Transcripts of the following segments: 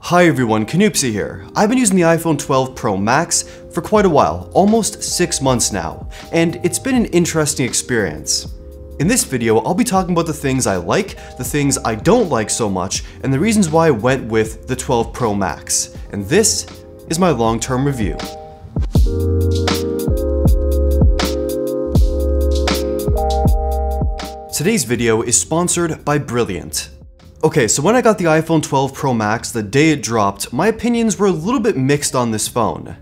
Hi everyone, Canoopsy here. I've been using the iPhone 12 Pro Max for quite a while, almost 6 months now, and it's been an interesting experience. In this video, I'll be talking about the things I like, the things I don't like so much, and the reasons why I went with the 12 Pro Max. And this is my long-term review. Today's video is sponsored by Brilliant. Okay, so when I got the iPhone 12 Pro Max the day it dropped, my opinions were a little bit mixed on this phone.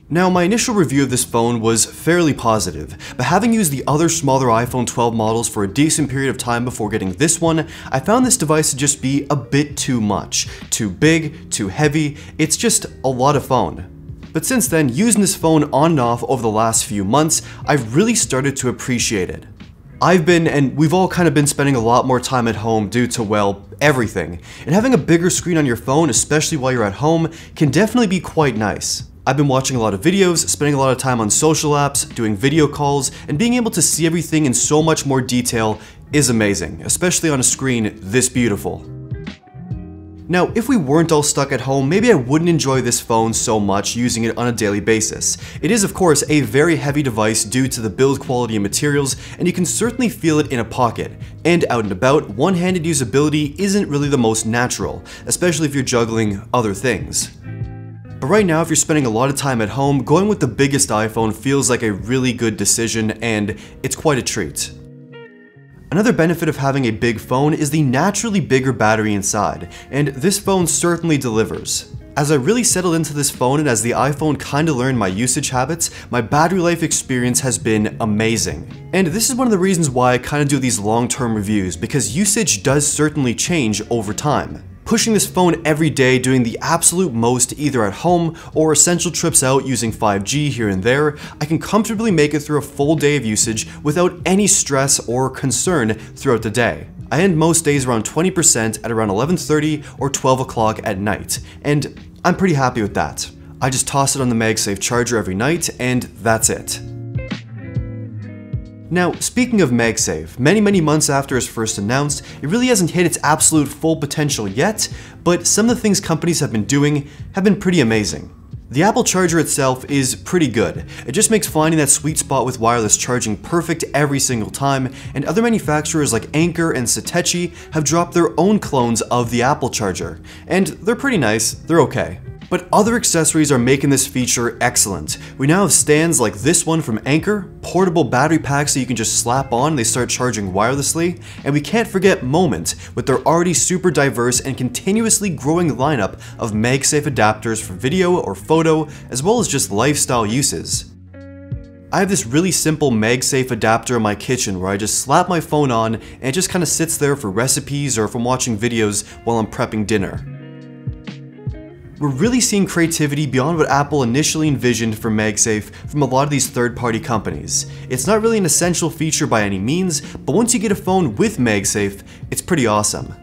Now, my initial review of this phone was fairly positive, but having used the other smaller iPhone 12 models for a decent period of time before getting this one, I found this device to just be a bit too much. Too big, too heavy, it's just a lot of phone. But since then, using this phone on and off over the last few months, I've really started to appreciate it. And we've all kind of been spending a lot more time at home due to, well, everything. And having a bigger screen on your phone, especially while you're at home, can definitely be quite nice. I've been watching a lot of videos, spending a lot of time on social apps, doing video calls, and being able to see everything in so much more detail is amazing, especially on a screen this beautiful. Now, if we weren't all stuck at home, maybe I wouldn't enjoy this phone so much using it on a daily basis. It is, of course, a very heavy device due to the build quality and materials, and you can certainly feel it in a pocket. And out and about, one-handed usability isn't really the most natural, especially if you're juggling other things. But right now, if you're spending a lot of time at home, going with the biggest iPhone feels like a really good decision, and it's quite a treat. Another benefit of having a big phone is the naturally bigger battery inside, and this phone certainly delivers. As I really settled into this phone and as the iPhone kinda learned my usage habits, my battery life experience has been amazing. And this is one of the reasons why I kinda do these long-term reviews, because usage does certainly change over time. Pushing this phone every day, doing the absolute most either at home or essential trips out using 5G here and there, I can comfortably make it through a full day of usage without any stress or concern throughout the day. I end most days around 20% at around 11:30 or 12 o'clock at night, and I'm pretty happy with that. I just toss it on the MagSafe charger every night, and that's it. Now, speaking of MagSafe, many months after it's first announced, it really hasn't hit its absolute full potential yet, but some of the things companies have been doing have been pretty amazing. The Apple charger itself is pretty good. It just makes finding that sweet spot with wireless charging perfect every single time, and other manufacturers like Anker and Satechi have dropped their own clones of the Apple charger. And they're pretty nice, they're okay. But other accessories are making this feature excellent. We now have stands like this one from Anker, portable battery packs that you can just slap on and they start charging wirelessly, and we can't forget Moment with their already super diverse and continuously growing lineup of MagSafe adapters for video or photo, as well as just lifestyle uses. I have this really simple MagSafe adapter in my kitchen where I just slap my phone on and it just kinda sits there for recipes or if I'm watching videos while I'm prepping dinner. We're really seeing creativity beyond what Apple initially envisioned for MagSafe from a lot of these third-party companies. It's not really an essential feature by any means, but once you get a phone with MagSafe, it's pretty awesome.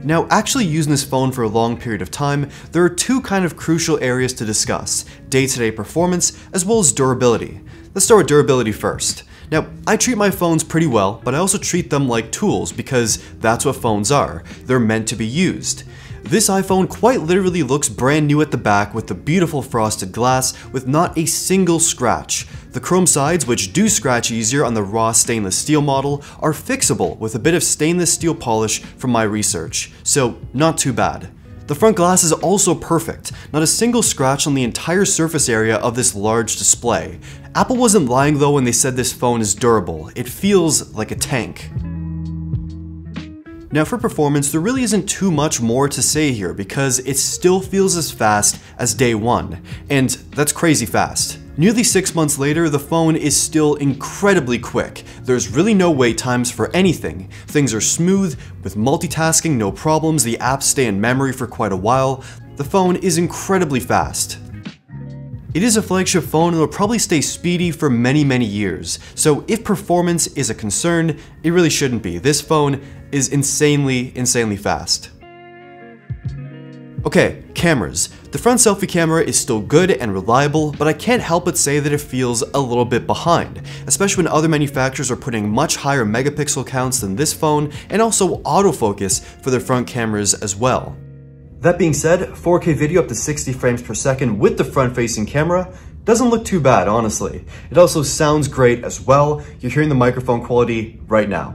Now, actually using this phone for a long period of time, there are two kind of crucial areas to discuss: day-to-day performance as well as durability. Let's start with durability first. Now, I treat my phones pretty well, but I also treat them like tools because that's what phones are. They're meant to be used. This iPhone quite literally looks brand new at the back with the beautiful frosted glass with not a single scratch. The chrome sides, which do scratch easier on the raw stainless steel model, are fixable with a bit of stainless steel polish from my research, so not too bad. The front glass is also perfect, not a single scratch on the entire surface area of this large display. Apple wasn't lying though when they said this phone is durable. It feels like a tank. Now for performance, there really isn't too much more to say here because it still feels as fast as day one, and that's crazy fast. Nearly 6 months later, the phone is still incredibly quick. There's really no wait times for anything. Things are smooth, with multitasking no problems, the apps stay in memory for quite a while. The phone is incredibly fast. It is a flagship phone and will probably stay speedy for many years, so if performance is a concern, it really shouldn't be. This phone is insanely fast. Okay, cameras. The front selfie camera is still good and reliable, but I can't help but say that it feels a little bit behind, especially when other manufacturers are putting much higher megapixel counts than this phone and also autofocus for their front cameras as well. That being said, 4K video up to 60 frames per second with the front-facing camera doesn't look too bad, honestly. It also sounds great as well. You're hearing the microphone quality right now.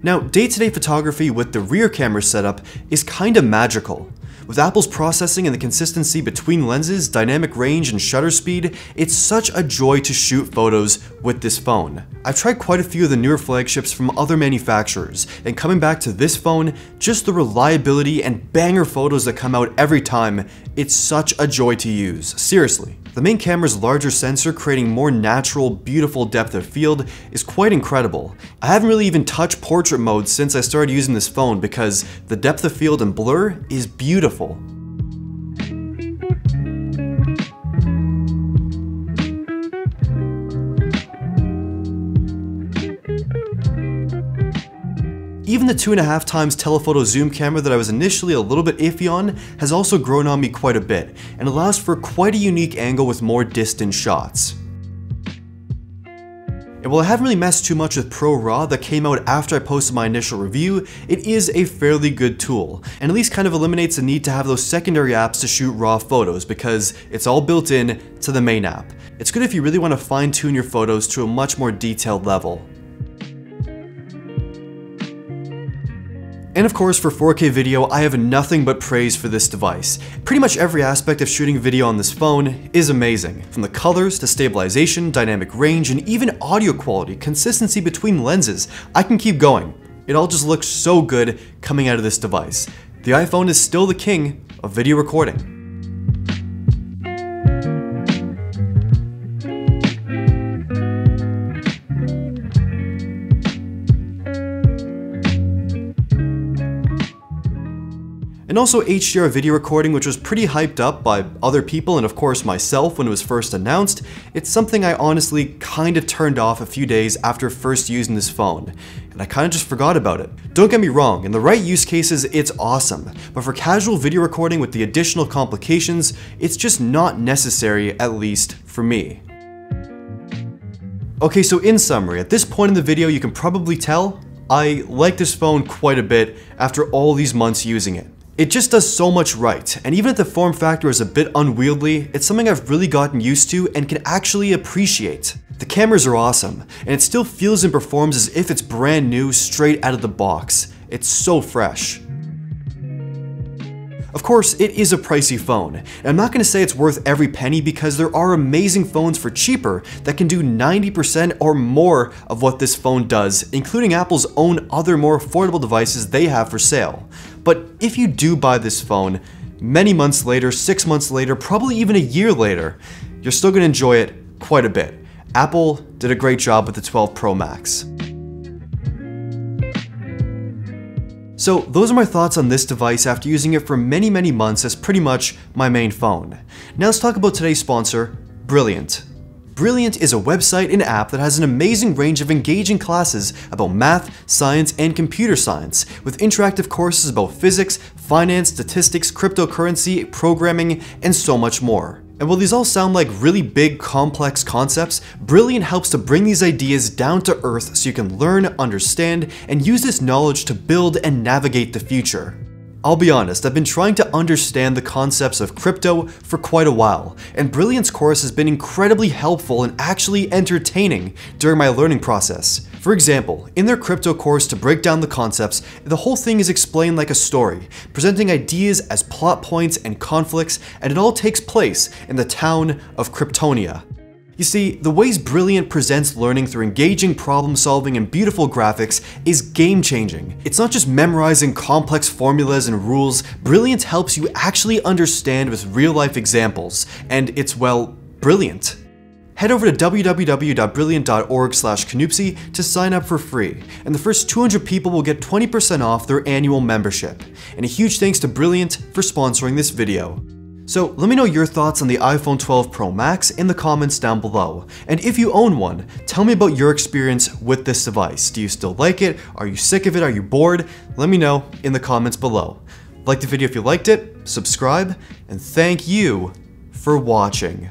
Now, day-to-day photography with the rear camera setup is kinda magical. With Apple's processing and the consistency between lenses, dynamic range, and shutter speed, it's such a joy to shoot photos with this phone. I've tried quite a few of the newer flagships from other manufacturers, and coming back to this phone, just the reliability and banger photos that come out every time, it's such a joy to use, seriously. The main camera's larger sensor creating more natural, beautiful depth of field is quite incredible. I haven't really even touched portrait mode since I started using this phone because the depth of field and blur is beautiful. Even the 2.5 times telephoto zoom camera that I was initially a little bit iffy on has also grown on me quite a bit, and allows for quite a unique angle with more distant shots. And while I haven't really messed too much with Pro RAW that came out after I posted my initial review, it is a fairly good tool, and at least kind of eliminates the need to have those secondary apps to shoot RAW photos because it's all built in to the main app. It's good if you really want to fine-tune your photos to a much more detailed level. And of course, for 4K video, I have nothing but praise for this device. Pretty much every aspect of shooting video on this phone is amazing. From the colors to stabilization, dynamic range, and even audio quality, consistency between lenses, I can keep going. It all just looks so good coming out of this device. The iPhone is still the king of video recording. And also HDR video recording, which was pretty hyped up by other people and of course myself when it was first announced, it's something I honestly kinda turned off a few days after first using this phone, and I kinda just forgot about it. Don't get me wrong, in the right use cases it's awesome, but for casual video recording with the additional complications, it's just not necessary, at least for me. Okay, so in summary, at this point in the video you can probably tell, I like this phone quite a bit after all these months using it. It just does so much right, and even if the form factor is a bit unwieldy, it's something I've really gotten used to and can actually appreciate. The cameras are awesome, and it still feels and performs as if it's brand new straight out of the box. It's so fresh. Of course, it is a pricey phone, and I'm not going to say it's worth every penny because there are amazing phones for cheaper that can do 90% or more of what this phone does, including Apple's own other more affordable devices they have for sale. But if you do buy this phone, many months later, 6 months later, probably even a year later, you're still going to enjoy it quite a bit. Apple did a great job with the 12 Pro Max. So those are my thoughts on this device after using it for many months as pretty much my main phone. Now let's talk about today's sponsor, Brilliant. Brilliant is a website and app that has an amazing range of engaging classes about math, science, and computer science, with interactive courses about physics, finance, statistics, cryptocurrency, programming, and so much more. And while these all sound like really big, complex concepts, Brilliant helps to bring these ideas down to earth so you can learn, understand, and use this knowledge to build and navigate the future. I'll be honest, I've been trying to understand the concepts of crypto for quite a while, and Brilliant's course has been incredibly helpful and actually entertaining during my learning process. For example, in their crypto course to break down the concepts, the whole thing is explained like a story, presenting ideas as plot points and conflicts, and it all takes place in the town of Kryptonia. You see, the ways Brilliant presents learning through engaging problem solving and beautiful graphics is game-changing. It's not just memorizing complex formulas and rules, Brilliant helps you actually understand with real-life examples, and it's, well, brilliant. Head over to www.brilliant.org/Canoopsy to sign up for free, and the first 200 people will get 20% off their annual membership. And a huge thanks to Brilliant for sponsoring this video. So let me know your thoughts on the iPhone 12 Pro Max in the comments down below. And if you own one, tell me about your experience with this device. Do you still like it? Are you sick of it? Are you bored? Let me know in the comments below. Like the video if you liked it, subscribe, and thank you for watching.